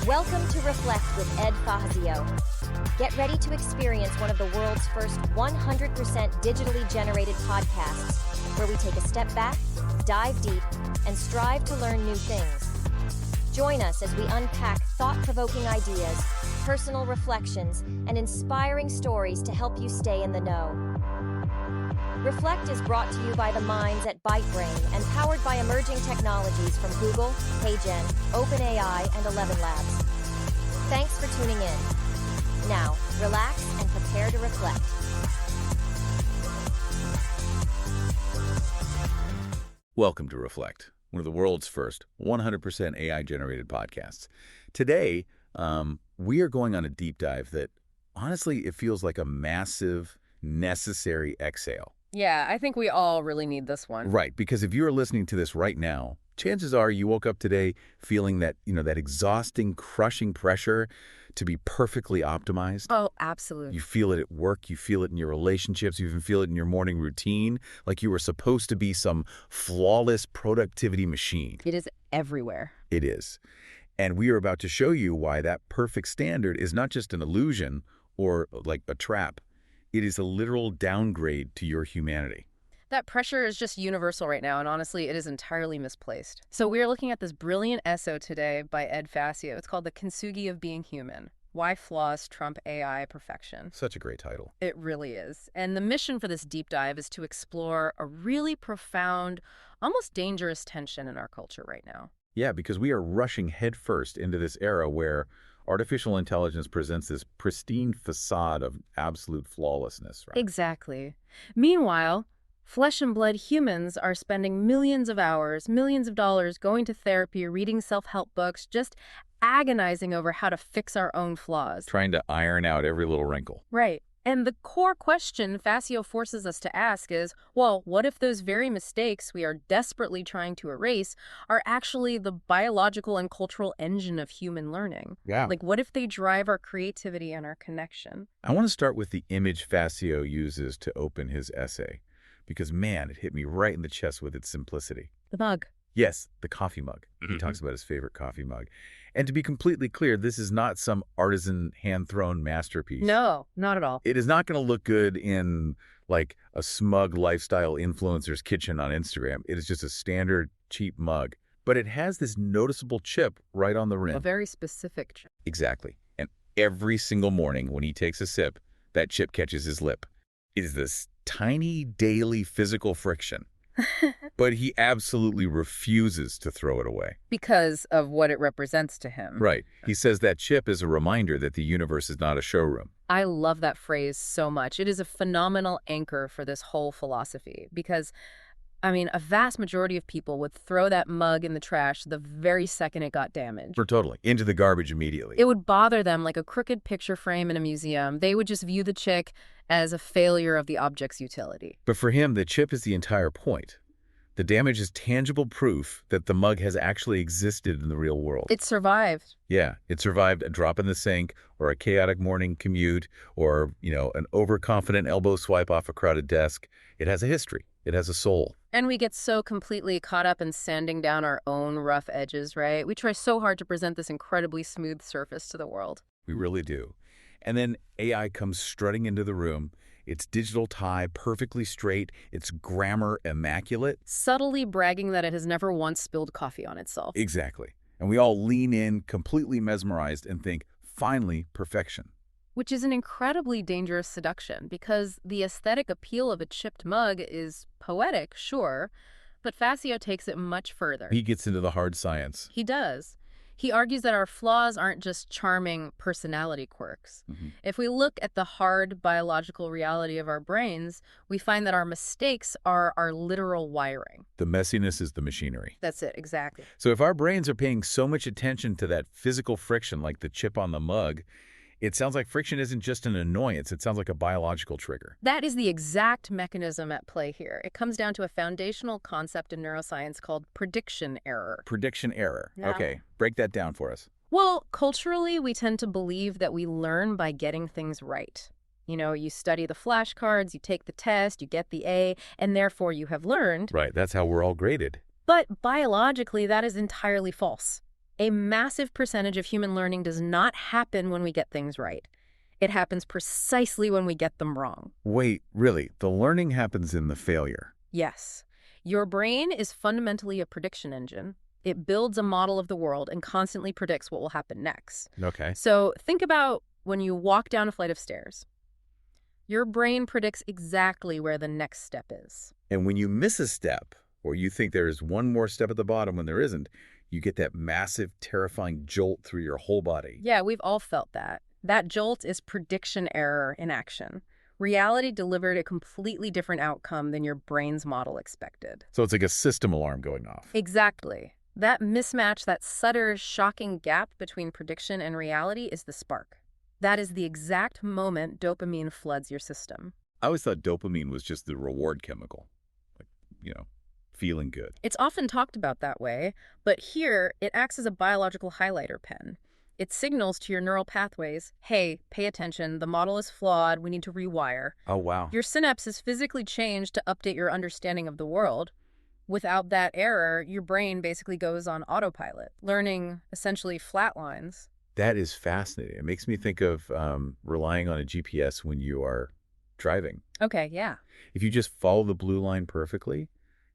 Welcome to Reflect with Ed Fazio. Get ready to experience one of the world's first 100% digitally generated podcasts, where we take a step back, dive deep, and strive to learn new things. Join us as we unpack thought-provoking ideas, personal reflections, and inspiring stories to help you stay in the know. Reflect is brought to you by the minds at ByteBrain and powered by emerging technologies from Google, HeyGen, OpenAI, and 11 Labs. Thanks for tuning in. Now, relax and prepare to reflect. Welcome to Reflect, one of the world's first 100% AI-generated podcasts. Today, we are going on a deep dive that, honestly, it feels like a massive, necessary exhale. Yeah, I think we all really need this one. Right, because if you're listening to this right now, chances are you woke up today feeling that, that exhausting, crushing pressure to be perfectly optimized. Oh, absolutely. You feel it at work, you feel it in your relationships, you even feel it in your morning routine, like you were supposed to be some flawless productivity machine. It is everywhere. It is. And we are about to show you why that perfect standard is not just an illusion or like a trap. It is a literal downgrade to your humanity. That pressure is just universal right now, and honestly, it is entirely misplaced. So we are looking at this brilliant essay today by Ed Fazio. It's called The Kintsugi of Being Human: Why Flaws Trump AI Perfection. Such a great title. It really is. And the mission for this deep dive is to explore a really profound, almost dangerous tension in our culture right now. Yeah, because we are rushing headfirst into this era where artificial intelligence presents this pristine facade of absolute flawlessness, right? Exactly. Meanwhile, flesh and blood humans are spending millions of hours, millions of dollars going to therapy, reading self-help books, just agonizing over how to fix our own flaws. Trying to iron out every little wrinkle. Right. And the core question Fazio forces us to ask is, well, what if those very mistakes we are desperately trying to erase are actually the biological and cultural engine of human learning? Yeah. Like, what if they drive our creativity and our connection? I want to start with the image Fazio uses to open his essay, because, man, it hit me right in the chest with its simplicity. The mug. Yes, the coffee mug. He talks about his favorite coffee mug. And to be completely clear, this is not some artisan hand-thrown masterpiece. No, not at all. It is not going to look good in, like, a smug lifestyle influencer's kitchen on Instagram. It is just a standard, cheap mug. But it has this noticeable chip right on the rim. A very specific chip. Exactly. And every single morning when he takes a sip, that chip catches his lip. It is this tiny daily physical friction. But he absolutely refuses to throw it away. Because of what it represents to him. Right. He says that chip is a reminder that the universe is not a showroom. I love that phrase so much. It is a phenomenal anchor for this whole philosophy because, a vast majority of people would throw that mug in the trash the very second it got damaged. Totally. Into the garbage immediately. It would bother them like a crooked picture frame in a museum. They would just view the chick as a failure of the object's utility. But for him, the chip is the entire point. The damage is tangible proof that the mug has actually existed in the real world. It survived. Yeah, it survived a drop in the sink or a chaotic morning commute or, an overconfident elbow swipe off a crowded desk. It has a history. It has a soul. And we get so completely caught up in sanding down our own rough edges, right? We try so hard to present this incredibly smooth surface to the world. We really do. And then AI comes strutting into the room. Its digital tie perfectly straight, its grammar immaculate. Subtly bragging that it has never once spilled coffee on itself. Exactly. And we all lean in, completely mesmerized, and think, finally, perfection. Which is an incredibly dangerous seduction, because the aesthetic appeal of a chipped mug is poetic, sure, but Fazio takes it much further. He gets into the hard science. He does. He argues that our flaws aren't just charming personality quirks. If we look at the hard biological reality of our brains, we find that our mistakes are our literal wiring. The messiness is the machinery. That's it, exactly. So if our brains are paying so much attention to that physical friction like the chip on the mug, it sounds like friction isn't just an annoyance. It sounds like a biological trigger. That is the exact mechanism at play here. It comes down to a foundational concept in neuroscience called prediction error. Prediction error. Yeah. Okay, break that down for us. Well, culturally, we tend to believe that we learn by getting things right. You study the flashcards, you take the test, you get the A, and therefore you have learned. Right, that's how we're all graded. But biologically, that is entirely false. A massive percentage of human learning does not happen when we get things right. It happens precisely when we get them wrong. Wait, really? The learning happens in the failure? Yes. Your brain is fundamentally a prediction engine. It builds a model of the world and constantly predicts what will happen next. Okay. So think about when you walk down a flight of stairs. Your brain predicts exactly where the next step is. And when you miss a step, or you think there's one more step at the bottom when there isn't, you get that massive, terrifying jolt through your whole body. Yeah, we've all felt that. That jolt is prediction error in action. Reality delivered a completely different outcome than your brain's model expected. So it's like a system alarm going off. Exactly. That mismatch, that subtle, shocking gap between prediction and reality is the spark. That is the exact moment dopamine floods your system. I always thought dopamine was just the reward chemical. Like, feeling good. It's often talked about that way, but here it acts as a biological highlighter pen. It signals to your neural pathways, hey, pay attention, the model is flawed, we need to rewire. Oh, wow. Your synapses physically change to update your understanding of the world. Without that error, your brain basically goes on autopilot. Learning essentially flatlines. That is fascinating. It makes me think of relying on a GPS when you are driving. Okay, yeah. If you just follow the blue line perfectly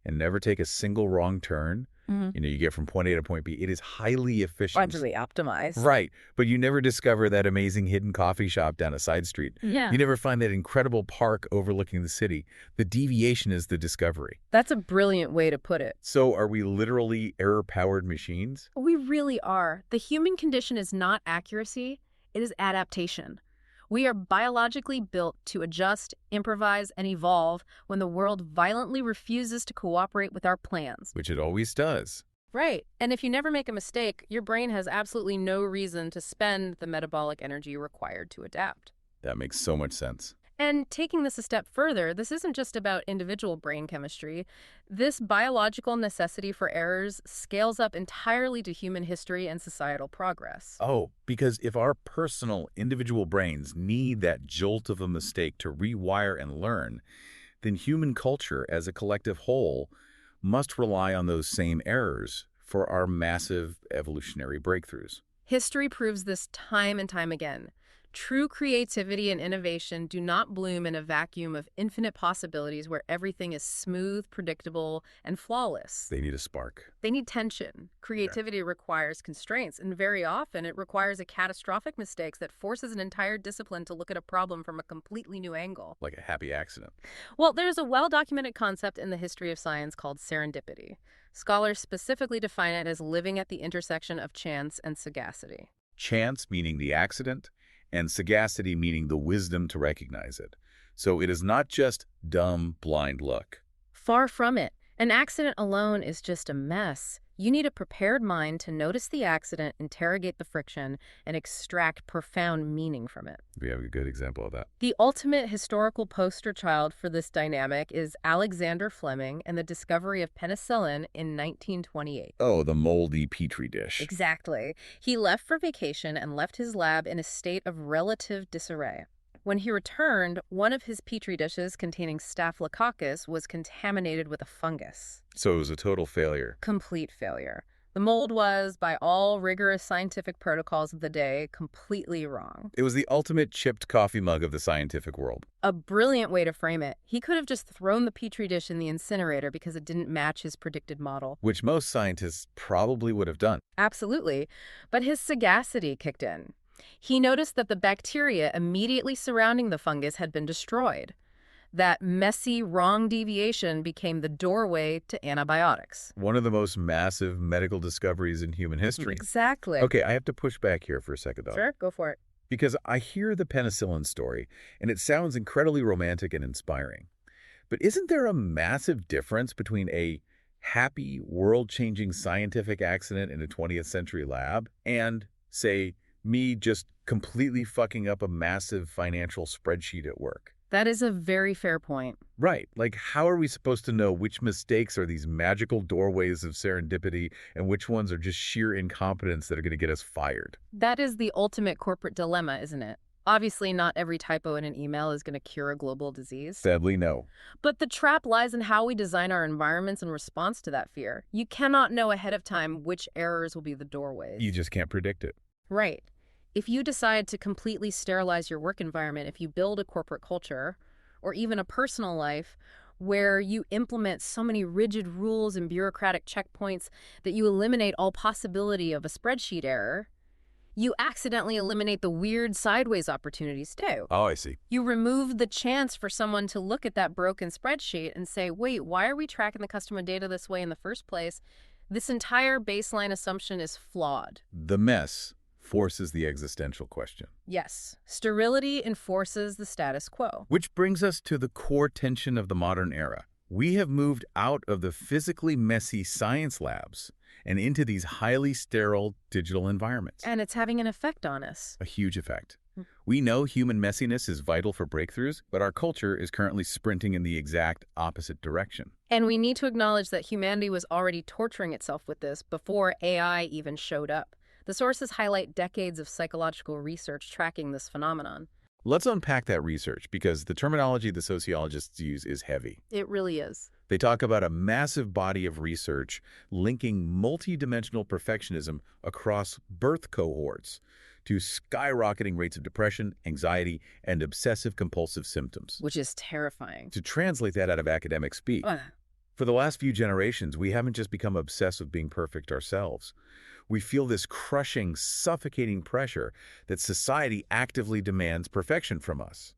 and never take a single wrong turn, you get from point A to point B, it is highly efficient. Budgetly optimized. Right. But you never discover that amazing hidden coffee shop down a side street. Yeah. You never find that incredible park overlooking the city. The deviation is the discovery. That's a brilliant way to put it. So are we literally error-powered machines? We really are. The human condition is not accuracy, it is adaptation. We are biologically built to adjust, improvise, and evolve when the world violently refuses to cooperate with our plans. Which it always does. Right. And if you never make a mistake, your brain has absolutely no reason to spend the metabolic energy required to adapt. That makes so much sense. And taking this a step further, this isn't just about individual brain chemistry. This biological necessity for errors scales up entirely to human history and societal progress. Oh, because if our personal, individual brains need that jolt of a mistake to rewire and learn, then human culture as a collective whole must rely on those same errors for our massive evolutionary breakthroughs. History proves this time and time again. True creativity and innovation do not bloom in a vacuum of infinite possibilities where everything is smooth, predictable, and flawless. They need a spark. They need tension. Creativity requires constraints, and very often it requires a catastrophic mistake that forces an entire discipline to look at a problem from a completely new angle. Like a happy accident. Well, there's a well-documented concept in the history of science called serendipity. Scholars specifically define it as living at the intersection of chance and sagacity. Chance meaning the accident, and sagacity meaning the wisdom to recognize it. So it is not just dumb, blind luck. Far from it. An accident alone is just a mess. You need a prepared mind to notice the accident, interrogate the friction, and extract profound meaning from it. We have a good example of that. The ultimate historical poster child for this dynamic is Alexander Fleming and the discovery of penicillin in 1928. Oh, the moldy petri dish. Exactly. He left for vacation and left his lab in a state of relative disarray. When he returned, one of his petri dishes containing Staphylococcus was contaminated with a fungus. So it was a total failure. Complete failure. The mold was, by all rigorous scientific protocols of the day, completely wrong. It was the ultimate chipped coffee mug of the scientific world. A brilliant way to frame it. He could have just thrown the petri dish in the incinerator because it didn't match his predicted model. Which most scientists probably would have done. Absolutely. But his sagacity kicked in. He noticed that the bacteria immediately surrounding the fungus had been destroyed. That messy, wrong deviation became the doorway to antibiotics. One of the most massive medical discoveries in human history. Exactly. Okay, I have to push back here for a second, though. Sure, go for it. Because I hear the penicillin story, and it sounds incredibly romantic and inspiring. But isn't there a massive difference between a happy, world-changing scientific accident in a 20th century lab and, say, me just completely fucking up a massive financial spreadsheet at work? That is a very fair point. Right. Like, how are we supposed to know which mistakes are these magical doorways of serendipity and which ones are just sheer incompetence that are going to get us fired? That is the ultimate corporate dilemma, isn't it? Obviously, not every typo in an email is going to cure a global disease. Sadly, no. But the trap lies in how we design our environments in response to that fear. You cannot know ahead of time which errors will be the doorways. You just can't predict it. Right. If you decide to completely sterilize your work environment, if you build a corporate culture, or even a personal life where you implement so many rigid rules and bureaucratic checkpoints that you eliminate all possibility of a spreadsheet error, you accidentally eliminate the weird sideways opportunities too. Oh, I see. You remove the chance for someone to look at that broken spreadsheet and say, wait, why are we tracking the customer data this way in the first place? This entire baseline assumption is flawed. The mess forces the existential question. Yes, sterility enforces the status quo. Which brings us to the core tension of the modern era. We have moved out of the physically messy science labs and into these highly sterile digital environments. And it's having an effect on us. A huge effect. We know human messiness is vital for breakthroughs, but our culture is currently sprinting in the exact opposite direction. And we need to acknowledge that humanity was already torturing itself with this before AI even showed up. The sources highlight decades of psychological research tracking this phenomenon. Let's unpack that research because the terminology the sociologists use is heavy. It really is. They talk about a massive body of research linking multidimensional perfectionism across birth cohorts to skyrocketing rates of depression, anxiety, and obsessive-compulsive symptoms. Which is terrifying. To translate that out of academic speak, for the last few generations, we haven't just become obsessed with being perfect ourselves. We feel this crushing, suffocating pressure that society actively demands perfection from us.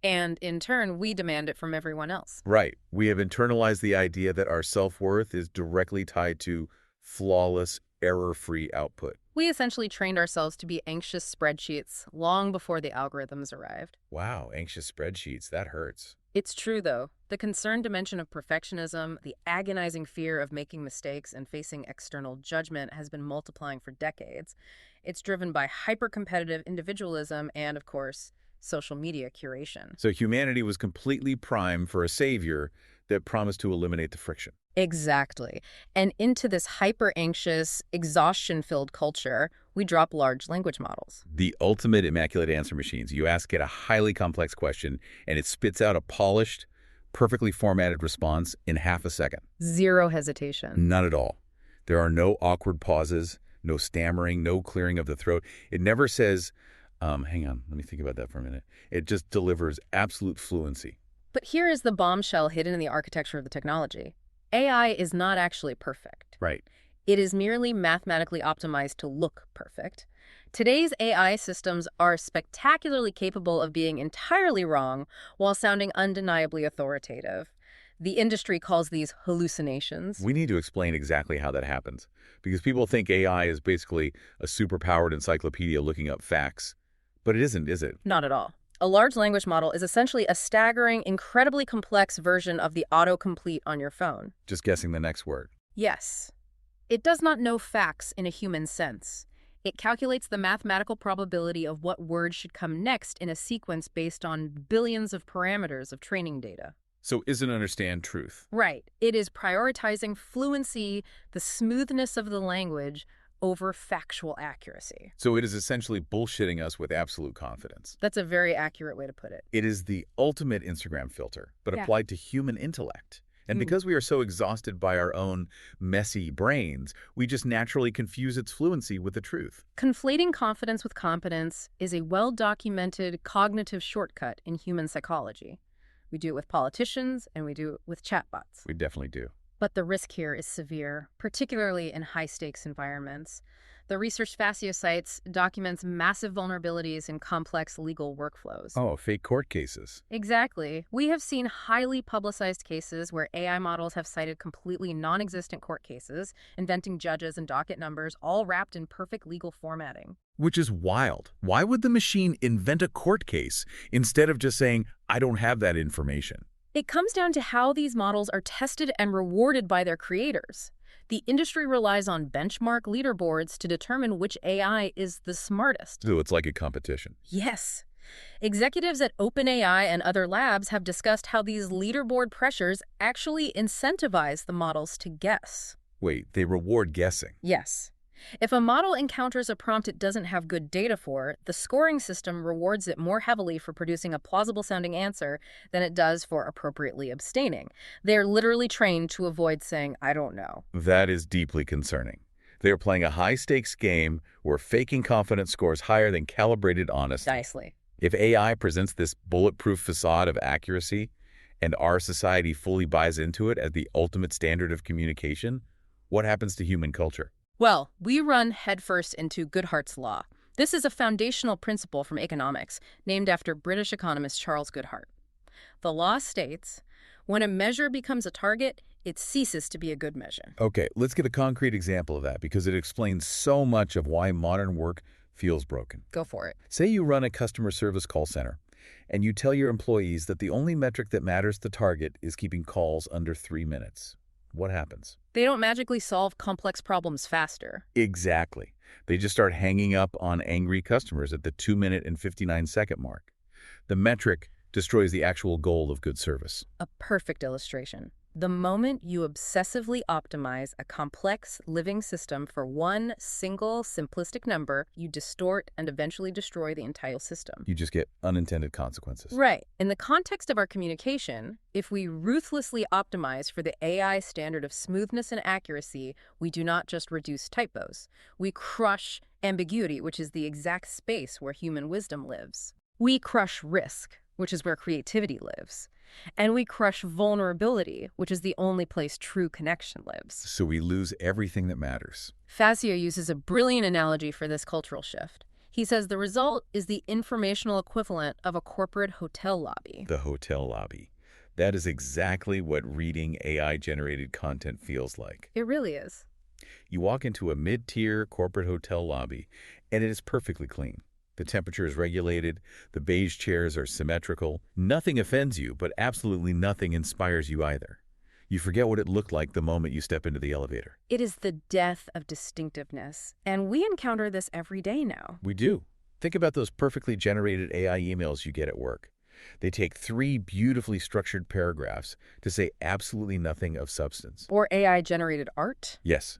And in turn, we demand it from everyone else. Right. We have internalized the idea that our self-worth is directly tied to flawless, error-free output. We essentially trained ourselves to be anxious spreadsheets long before the algorithms arrived. Wow, anxious spreadsheets. That hurts. It's true, though. The concerned dimension of perfectionism, the agonizing fear of making mistakes and facing external judgment has been multiplying for decades. It's driven by hyper-competitive individualism and, of course, social media curation. So humanity was completely primed for a savior that promised to eliminate the friction. Exactly. And into this hyper-anxious, exhaustion-filled culture, we drop large language models. The ultimate immaculate answer machines. You ask it a highly complex question, and it spits out a polished, perfectly formatted response in half a second. Zero hesitation. None at all. There are no awkward pauses, no stammering, no clearing of the throat. It never says, hang on, let me think about that for a minute. It just delivers absolute fluency. But here is the bombshell hidden in the architecture of the technology. AI is not actually perfect. Right. It is merely mathematically optimized to look perfect. Today's AI systems are spectacularly capable of being entirely wrong while sounding undeniably authoritative. The industry calls these hallucinations. We need to explain exactly how that happens, because people think AI is basically a superpowered encyclopedia looking up facts. But it isn't, is it? Not at all. A large language model is essentially a staggering, incredibly complex version of the autocomplete on your phone. Just guessing the next word. Yes. It does not know facts in a human sense. It calculates the mathematical probability of what word should come next in a sequence based on billions of parameters of training data. So isn't understand truth. Right. It is prioritizing fluency, the smoothness of the language, over factual accuracy. So it is essentially bullshitting us with absolute confidence. That's a very accurate way to put it. It is the ultimate Instagram filter, but applied to human intellect. And because we are so exhausted by our own messy brains, we just naturally confuse its fluency with the truth. Conflating confidence with competence is a well-documented cognitive shortcut in human psychology. We do it with politicians, and we do it with chatbots. We definitely do. But the risk here is severe, particularly in high-stakes environments. The research Fascio cites documents massive vulnerabilities in complex legal workflows. Oh, fake court cases. Exactly. We have seen highly publicized cases where AI models have cited completely non-existent court cases, inventing judges and docket numbers, all wrapped in perfect legal formatting. Which is wild. Why would the machine invent a court case instead of just saying, I don't have that information? It comes down to how these models are tested and rewarded by their creators. The industry relies on benchmark leaderboards to determine which AI is the smartest. So it's like a competition. Yes. Executives at OpenAI and other labs have discussed how these leaderboard pressures actually incentivize the models to guess. Wait, they reward guessing. Yes. If a model encounters a prompt it doesn't have good data for, the scoring system rewards it more heavily for producing a plausible-sounding answer than it does for appropriately abstaining. They're literally trained to avoid saying, "I don't know." That is deeply concerning. They are playing a high-stakes game where faking confidence scores higher than calibrated honesty. Nicely. If AI presents this bulletproof facade of accuracy, and our society fully buys into it as the ultimate standard of communication, what happens to human culture? Well, we run headfirst into Goodhart's law. This is a foundational principle from economics, named after British economist Charles Goodhart. The law states, when a measure becomes a target, it ceases to be a good measure. Okay, let's get a concrete example of that because it explains so much of why modern work feels broken. Go for it. Say you run a customer service call center, and you tell your employees that the only metric that matters to target is keeping calls under 3 minutes. What happens? They don't magically solve complex problems faster. Exactly. They just start hanging up on angry customers at the 2-minute and 59-second mark. The metric destroys the actual goal of good service. A perfect illustration. The moment you obsessively optimize a complex living system for one single simplistic number, you distort and eventually destroy the entire system. You just get unintended consequences. Right. In the context of our communication, if we ruthlessly optimize for the AI standard of smoothness and accuracy, we do not just reduce typos. We crush ambiguity, which is the exact space where human wisdom lives. We crush risk, which is where creativity lives. And we crush vulnerability, which is the only place true connection lives. So we lose everything that matters. Fazio uses a brilliant analogy for this cultural shift. He says the result is the informational equivalent of a corporate hotel lobby. The hotel lobby. That is exactly what reading AI-generated content feels like. It really is. You walk into a mid-tier corporate hotel lobby, and it is perfectly clean. The temperature is regulated, the beige chairs are symmetrical. Nothing offends you, but absolutely nothing inspires you either. You forget what it looked like the moment you step into the elevator. It is the death of distinctiveness, and we encounter this every day now. We do. Think about those perfectly generated AI emails you get at work. They take 3 beautifully structured paragraphs to say absolutely nothing of substance. Or AI-generated art? Yes.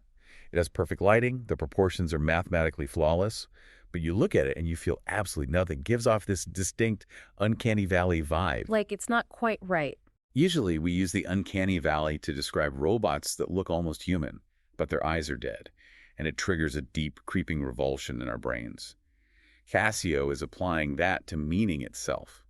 It has perfect lighting, the proportions are mathematically flawless, but you look at it and you feel absolutely nothing. It gives off this distinct uncanny valley vibe. Like it's not quite right. Usually we use the uncanny valley to describe robots that look almost human, but their eyes are dead, and it triggers a deep, creeping revulsion in our brains. Casio is applying that to meaning itself.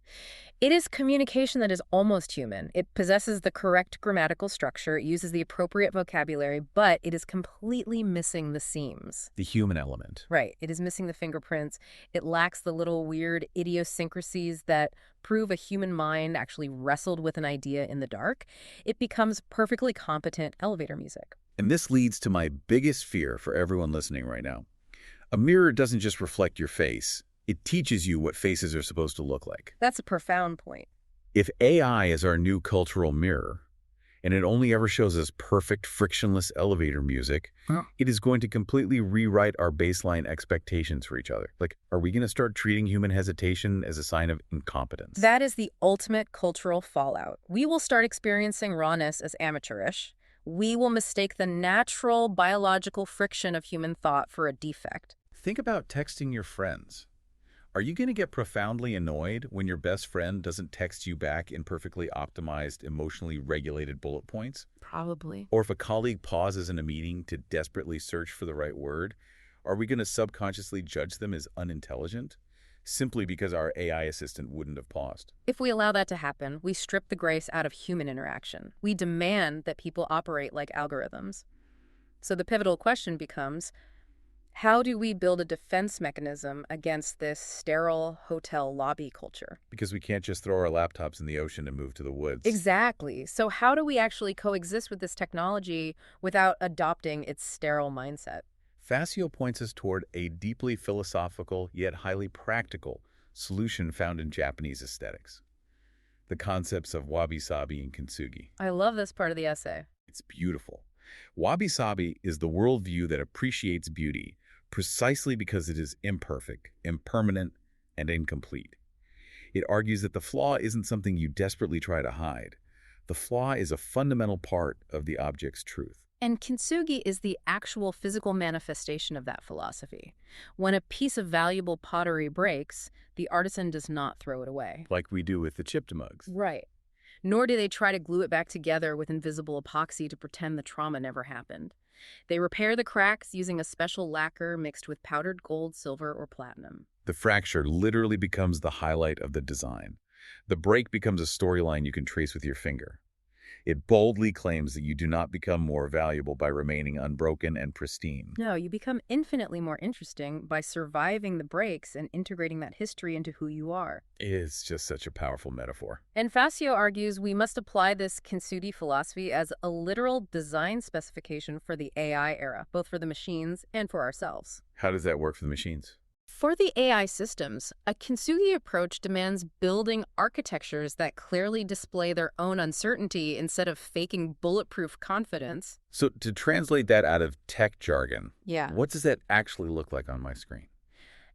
It is communication that is almost human. It possesses the correct grammatical structure, it uses the appropriate vocabulary, but it is completely missing the seams. The human element. Right. It is missing the fingerprints. It lacks the little weird idiosyncrasies that prove a human mind actually wrestled with an idea in the dark. It becomes perfectly competent elevator music. And this leads to my biggest fear for everyone listening right now. A mirror doesn't just reflect your face. It teaches you what faces are supposed to look like. That's a profound point. If AI is our new cultural mirror, and it only ever shows us perfect, frictionless elevator music, it is going to completely rewrite our baseline expectations for each other. Like, are we going to start treating human hesitation as a sign of incompetence? That is the ultimate cultural fallout. We will start experiencing rawness as amateurish. We will mistake the natural biological friction of human thought for a defect. Think about texting your friends. Are you going to get profoundly annoyed when your best friend doesn't text you back in perfectly optimized, emotionally regulated bullet points? Probably. Or if a colleague pauses in a meeting to desperately search for the right word, are we going to subconsciously judge them as unintelligent simply because our AI assistant wouldn't have paused? If we allow that to happen, we strip the grace out of human interaction. We demand that people operate like algorithms. So the pivotal question becomes, how do we build a defense mechanism against this sterile hotel lobby culture? Because we can't just throw our laptops in the ocean and move to the woods. Exactly. So how do we actually coexist with this technology without adopting its sterile mindset? Fazio points us toward a deeply philosophical yet highly practical solution found in Japanese aesthetics. The concepts of wabi-sabi and kintsugi. I love this part of the essay. It's beautiful. Wabi-sabi is the worldview that appreciates beauty precisely because it is imperfect, impermanent, and incomplete. It argues that the flaw isn't something you desperately try to hide. The flaw is a fundamental part of the object's truth. And kintsugi is the actual physical manifestation of that philosophy. When a piece of valuable pottery breaks, the artisan does not throw it away. Like we do with the chipped mugs. Right. Nor do they try to glue it back together with invisible epoxy to pretend the trauma never happened. They repair the cracks using a special lacquer mixed with powdered gold, silver, or platinum. The fracture literally becomes the highlight of the design. The break becomes a storyline you can trace with your finger. It boldly claims that you do not become more valuable by remaining unbroken and pristine. No, you become infinitely more interesting by surviving the breaks and integrating that history into who you are. It's just such a powerful metaphor. And Facio argues we must apply this kintsugi philosophy as a literal design specification for the AI era, both for the machines and for ourselves. How does that work for the machines? For the AI systems, a kintsugi approach demands building architectures that clearly display their own uncertainty instead of faking bulletproof confidence. So to translate that out of tech jargon, Yeah. what does that actually look like on my screen?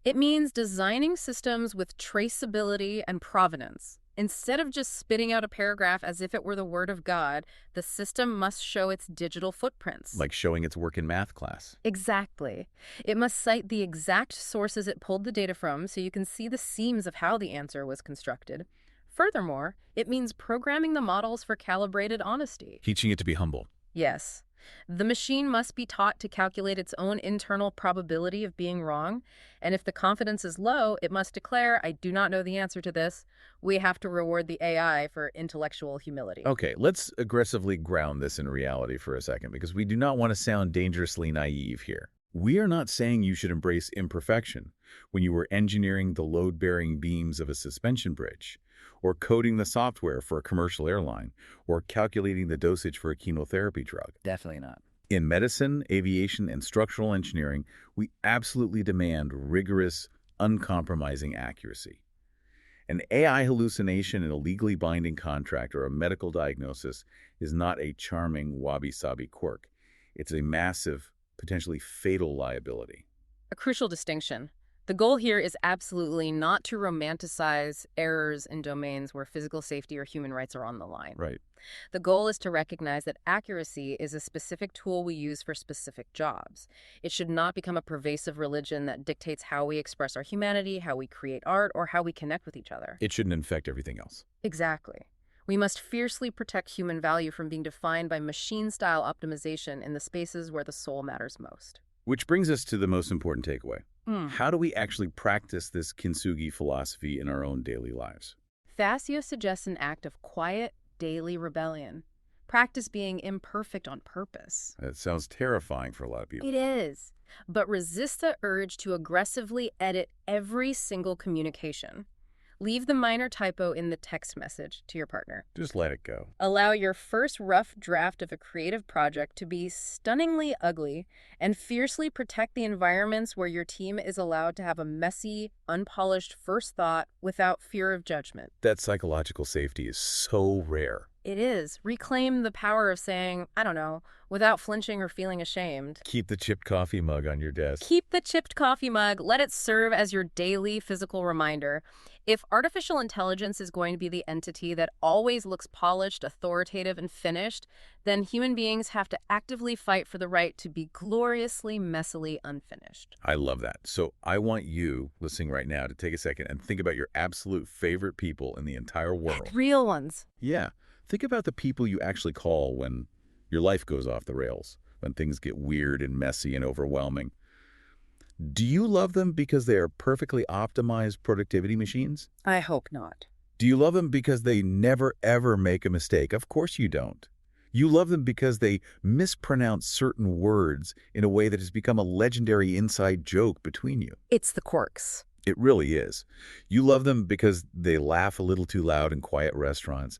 It means designing systems with traceability and provenance. Instead of just spitting out a paragraph as if it were the word of God, the system must show its digital footprints. Like showing its work in math class. Exactly. It must cite the exact sources it pulled the data from so you can see the seams of how the answer was constructed. Furthermore, it means programming the models for calibrated honesty. Teaching it to be humble. Yes. The machine must be taught to calculate its own internal probability of being wrong, and if the confidence is low, it must declare, I do not know the answer to this. We have to reward the AI for intellectual humility. Okay, let's aggressively ground this in reality for a second, because we do not want to sound dangerously naive here. We are not saying you should embrace imperfection when you were engineering the load-bearing beams of a suspension bridge, or coding the software for a commercial airline, or calculating the dosage for a chemotherapy drug. Definitely not. In medicine, aviation, and structural engineering, we absolutely demand rigorous, uncompromising accuracy. An AI hallucination in a legally binding contract or a medical diagnosis is not a charming wabi-sabi quirk. It's a massive, potentially fatal liability. A crucial distinction. The goal here is absolutely not to romanticize errors in domains where physical safety or human rights are on the line. Right. The goal is to recognize that accuracy is a specific tool we use for specific jobs. It should not become a pervasive religion that dictates how we express our humanity, how we create art, or how we connect with each other. It shouldn't infect everything else. Exactly. We must fiercely protect human value from being defined by machine-style optimization in the spaces where the soul matters most. Which brings us to the most important takeaway. How do we actually practice this kintsugi philosophy in our own daily lives? Facio suggests an act of quiet, daily rebellion. Practice being imperfect on purpose. That sounds terrifying for a lot of people. It is. But resist the urge to aggressively edit every single communication. Leave the minor typo in the text message to your partner. Just let it go. Allow your first rough draft of a creative project to be stunningly ugly and fiercely protect the environments where your team is allowed to have a messy, unpolished first thought without fear of judgment. That psychological safety is so rare. It is. Reclaim the power of saying, I don't know, without flinching or feeling ashamed. Keep the chipped coffee mug on your desk. Keep the chipped coffee mug. Let it serve as your daily physical reminder. If artificial intelligence is going to be the entity that always looks polished, authoritative, and finished, then human beings have to actively fight for the right to be gloriously, messily unfinished. I love that. So I want you, listening right now, to take a second and think about your absolute favorite people in the entire world. Real ones. Yeah. Think about the people you actually call when your life goes off the rails, when things get weird and messy and overwhelming. Do you love them because they are perfectly optimized productivity machines? I hope not. Do you love them because they never, ever make a mistake? Of course you don't. You love them because they mispronounce certain words in a way that has become a legendary inside joke between you. It's the quirks. It really is. You love them because they laugh a little too loud in quiet restaurants.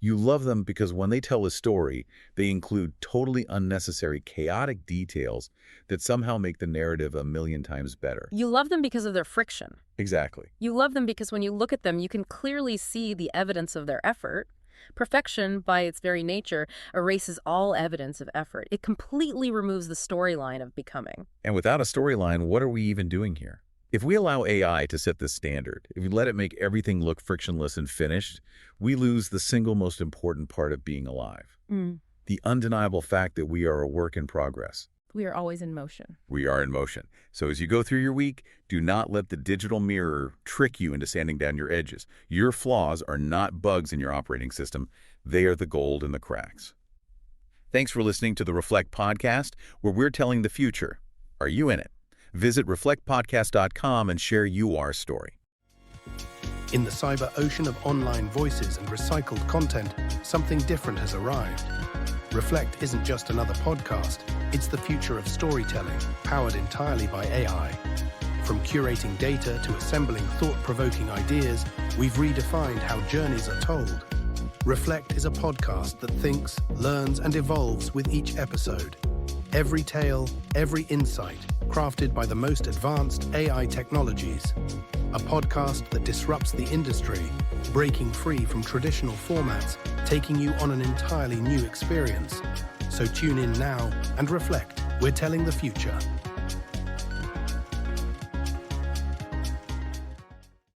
You love them because when they tell a story, they include totally unnecessary, chaotic details that somehow make the narrative a million times better. You love them because of their friction. Exactly. You love them because when you look at them, you can clearly see the evidence of their effort. Perfection, by its very nature, erases all evidence of effort. It completely removes the storyline of becoming. And without a storyline, what are we even doing here? If we allow AI to set the standard, if we let it make everything look frictionless and finished, we lose the single most important part of being alive. the undeniable fact that we are a work in progress. We are always in motion. We are in motion. So as you go through your week, do not let the digital mirror trick you into sanding down your edges. Your flaws are not bugs in your operating system. They are the gold in the cracks. Thanks for listening to the Reflect Podcast, where we're telling the future. Are you in it? Visit reflectpodcast.com and share your story. In the cyber ocean of online voices and recycled content, something different has arrived. Reflect isn't just another podcast, it's the future of storytelling, powered entirely by AI. From curating data to assembling thought-provoking ideas, we've redefined how journeys are told. Reflect is a podcast that thinks, learns, and evolves with each episode. Every tale, every insight, crafted by the most advanced AI technologies. A podcast that disrupts the industry, breaking free from traditional formats, taking you on an entirely new experience. So tune in now and reflect. We're telling the future.